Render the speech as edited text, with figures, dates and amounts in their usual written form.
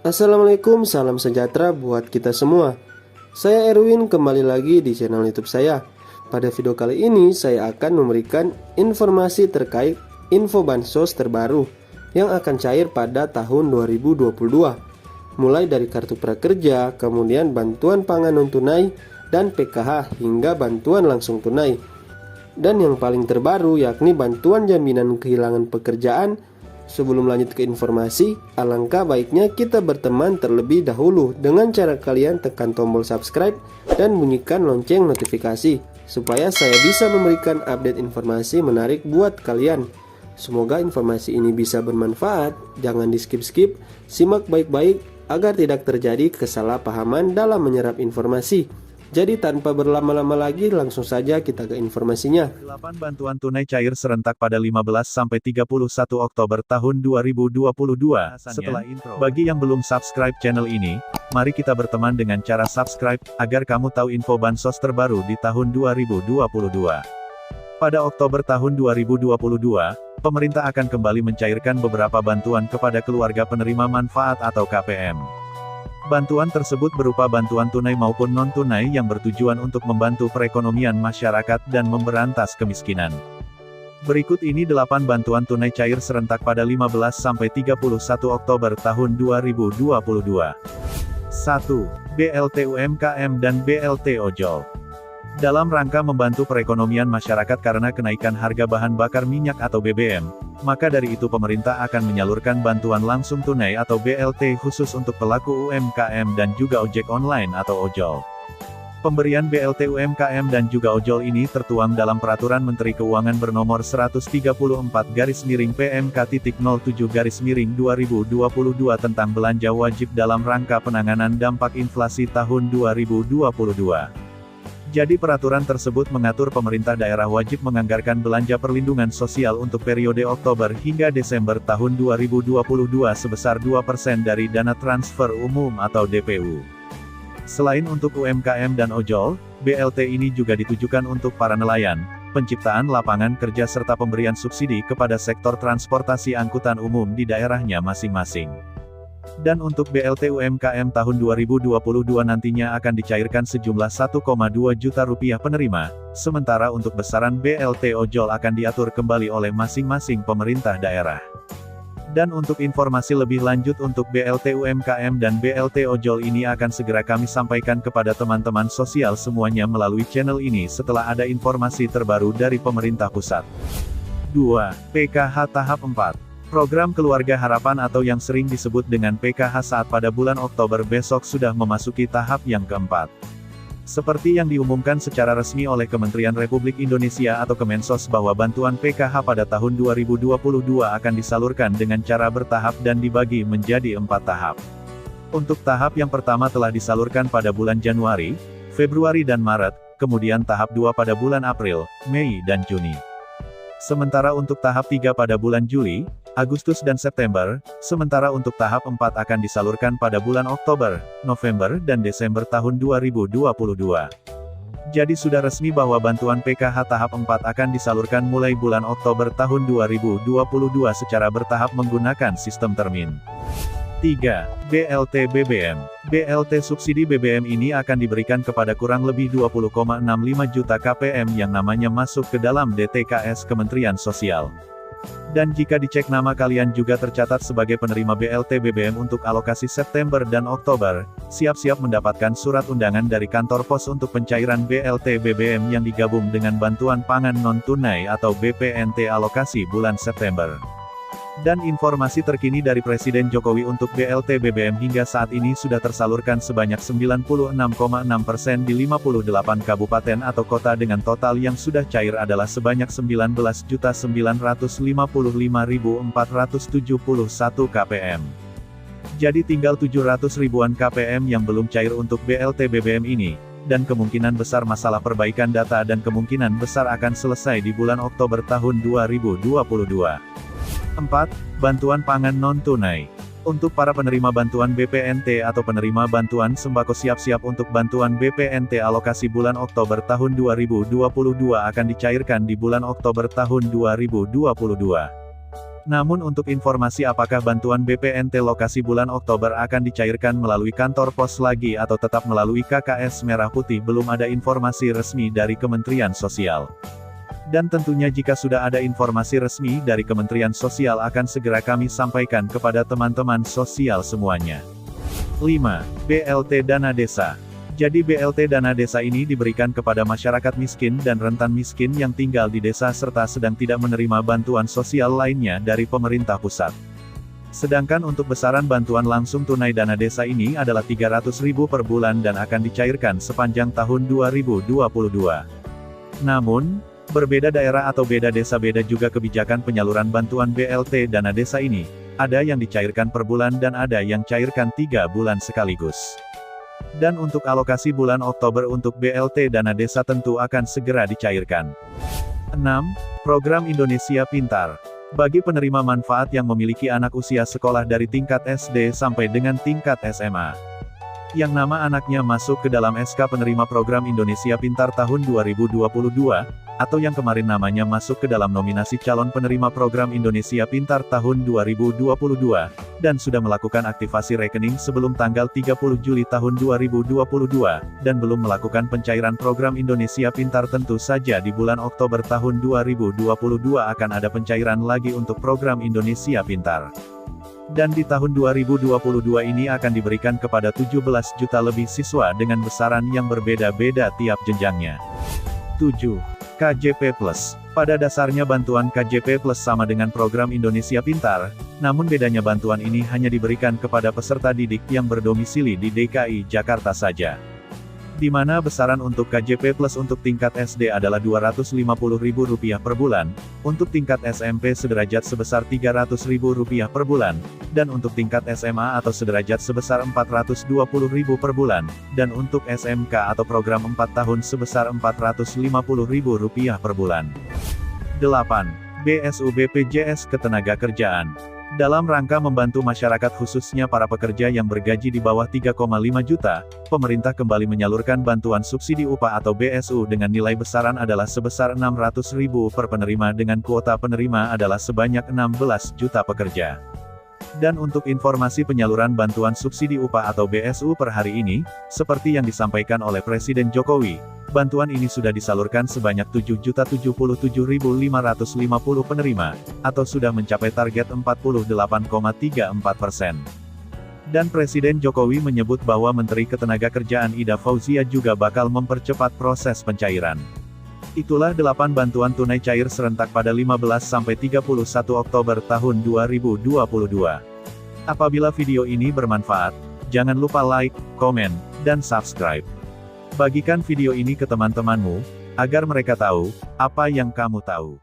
Assalamualaikum, salam sejahtera buat kita semua. Saya Erwin, kembali lagi di channel YouTube saya. Pada video kali ini saya akan memberikan informasi terkait info bansos terbaru yang akan cair pada tahun 2022. Mulai dari kartu prakerja, kemudian bantuan pangan non-tunai dan PKH hingga bantuan langsung tunai. Dan yang paling terbaru yakni bantuan jaminan kehilangan pekerjaan. Sebelum lanjut ke informasi, alangkah baiknya kita berteman terlebih dahulu dengan cara kalian tekan tombol subscribe dan bunyikan lonceng notifikasi supaya saya bisa memberikan update informasi menarik buat kalian. Semoga informasi ini bisa bermanfaat, jangan di skip-skip, simak baik-baik agar tidak terjadi kesalahpahaman dalam menyerap informasi. Jadi tanpa berlama-lama lagi langsung saja kita ke informasinya. 8 bantuan tunai cair serentak pada 15-31 Oktober tahun 2022. Setelah intro, bagi yang belum subscribe channel ini, mari kita berteman dengan cara subscribe, agar kamu tahu info bansos terbaru di tahun 2022. Pada Oktober tahun 2022, pemerintah akan kembali mencairkan beberapa bantuan kepada keluarga penerima manfaat atau KPM. Bantuan tersebut berupa bantuan tunai maupun non-tunai yang bertujuan untuk membantu perekonomian masyarakat dan memberantas kemiskinan. Berikut ini 8 bantuan tunai cair serentak pada 15-31 Oktober tahun 2022. 1. BLT UMKM dan BLT Ojol. Dalam rangka membantu perekonomian masyarakat karena kenaikan harga bahan bakar minyak atau BBM, maka dari itu pemerintah akan menyalurkan bantuan langsung tunai atau BLT khusus untuk pelaku UMKM dan juga ojek online atau ojol. Pemberian BLT UMKM dan juga ojol ini tertuang dalam Peraturan Menteri Keuangan bernomor 134-PMK.07-2022 tentang belanja wajib dalam rangka penanganan dampak inflasi tahun 2022. Jadi peraturan tersebut mengatur pemerintah daerah wajib menganggarkan belanja perlindungan sosial untuk periode Oktober hingga Desember tahun 2022 sebesar 2% dari dana transfer umum atau DPU. Selain untuk UMKM dan ojol, BLT ini juga ditujukan untuk para nelayan, penciptaan lapangan kerja serta pemberian subsidi kepada sektor transportasi angkutan umum di daerahnya masing-masing. Dan untuk BLT UMKM tahun 2022 nantinya akan dicairkan sejumlah 1,2 juta rupiah penerima, sementara untuk besaran BLT ojol akan diatur kembali oleh masing-masing pemerintah daerah. Dan untuk informasi lebih lanjut untuk BLT UMKM dan BLT ojol ini akan segera kami sampaikan kepada teman-teman sosial semuanya melalui channel ini setelah ada informasi terbaru dari pemerintah pusat. 2. PKH Tahap 4. Program Keluarga Harapan atau yang sering disebut dengan PKH saat pada bulan Oktober besok sudah memasuki tahap yang keempat. Seperti yang diumumkan secara resmi oleh Kementerian Republik Indonesia atau Kemensos bahwa bantuan PKH pada tahun 2022 akan disalurkan dengan cara bertahap dan dibagi menjadi 4 tahap. Untuk tahap yang pertama telah disalurkan pada bulan Januari, Februari dan Maret, kemudian tahap 2 pada bulan April, Mei dan Juni. Sementara untuk tahap 3 pada bulan Juli, Agustus dan September, sementara untuk tahap 4 akan disalurkan pada bulan Oktober, November dan Desember tahun 2022. Jadi sudah resmi bahwa bantuan PKH tahap 4 akan disalurkan mulai bulan Oktober tahun 2022 secara bertahap menggunakan sistem termin. 3. BLT BBM. BLT subsidi BBM ini akan diberikan kepada kurang lebih 20,65 juta KPM yang namanya masuk ke dalam DTKS Kementerian Sosial. Dan jika dicek nama kalian juga tercatat sebagai penerima BLT BBM untuk alokasi September dan Oktober, siap-siap mendapatkan surat undangan dari kantor pos untuk pencairan BLT BBM yang digabung dengan bantuan pangan non-tunai atau BPNT alokasi bulan September. Dan informasi terkini dari Presiden Jokowi untuk BLT BBM hingga saat ini sudah tersalurkan sebanyak 96,6% di 58 kabupaten atau kota dengan total yang sudah cair adalah sebanyak 19.955.471 KPM. Jadi tinggal 700 ribuan KPM yang belum cair untuk BLT BBM ini, dan kemungkinan besar masalah perbaikan data dan kemungkinan besar akan selesai di bulan Oktober tahun 2022. 4. Bantuan pangan non-tunai. Untuk para penerima bantuan BPNT atau penerima bantuan sembako siap-siap untuk bantuan BPNT alokasi bulan Oktober tahun 2022 akan dicairkan di bulan Oktober tahun 2022. Namun untuk informasi apakah bantuan BPNT lokasi bulan Oktober akan dicairkan melalui kantor pos lagi atau tetap melalui KKS Merah Putih belum ada informasi resmi dari Kementerian Sosial. Dan tentunya jika sudah ada informasi resmi dari Kementerian Sosial akan segera kami sampaikan kepada teman-teman sosial semuanya. 5. BLT Dana Desa. Jadi BLT Dana Desa ini diberikan kepada masyarakat miskin dan rentan miskin yang tinggal di desa serta sedang tidak menerima bantuan sosial lainnya dari pemerintah pusat. Sedangkan untuk besaran bantuan langsung tunai dana desa ini adalah Rp300.000 per bulan dan akan dicairkan sepanjang tahun 2022. Namun, berbeda daerah atau beda desa beda juga kebijakan penyaluran bantuan BLT Dana Desa ini. Ada yang dicairkan per bulan dan ada yang cairkan 3 bulan sekaligus. Dan untuk alokasi bulan Oktober untuk BLT Dana Desa tentu akan segera dicairkan. 6. Program Indonesia Pintar. Bagi penerima manfaat yang memiliki anak usia sekolah dari tingkat SD sampai dengan tingkat SMA, yang nama anaknya masuk ke dalam SK penerima program Indonesia Pintar tahun 2022, atau yang kemarin namanya masuk ke dalam nominasi calon penerima program Indonesia Pintar tahun 2022, dan sudah melakukan aktivasi rekening sebelum tanggal 30 Juli tahun 2022, dan belum melakukan pencairan program Indonesia Pintar tentu saja di bulan Oktober tahun 2022 akan ada pencairan lagi untuk program Indonesia Pintar. Dan di tahun 2022 ini akan diberikan kepada 17 juta lebih siswa dengan besaran yang berbeda-beda tiap jenjangnya. 7. KJP Plus. Pada dasarnya bantuan KJP Plus sama dengan program Indonesia Pintar, namun bedanya bantuan ini hanya diberikan kepada peserta didik yang berdomisili di DKI Jakarta saja. Di mana besaran untuk KJP Plus untuk tingkat SD adalah Rp250.000 per bulan, untuk tingkat SMP sederajat sebesar Rp300.000 per bulan, dan untuk tingkat SMA atau sederajat sebesar Rp420.000 per bulan, dan untuk SMK atau program 4 tahun sebesar Rp450.000 per bulan. 8. BSU BPJS Ketenagakerjaan. Dalam rangka membantu masyarakat khususnya para pekerja yang bergaji di bawah 3,5 juta, pemerintah kembali menyalurkan bantuan subsidi upah atau BSU dengan nilai besaran adalah sebesar Rp600.000 per penerima dengan kuota penerima adalah sebanyak 16 juta pekerja. Dan untuk informasi penyaluran bantuan subsidi upah atau BSU per hari ini, seperti yang disampaikan oleh Presiden Jokowi, bantuan ini sudah disalurkan sebanyak 7.077.550 penerima, atau sudah mencapai target 48,34%. Dan Presiden Jokowi menyebut bahwa Menteri Ketenagakerjaan Ida Fauzia juga bakal mempercepat proses pencairan. Itulah 8 bantuan tunai cair serentak pada 15-31 Oktober tahun 2022. Apabila video ini bermanfaat, jangan lupa like, komen, dan subscribe. Bagikan video ini ke teman-temanmu, agar mereka tahu apa yang kamu tahu.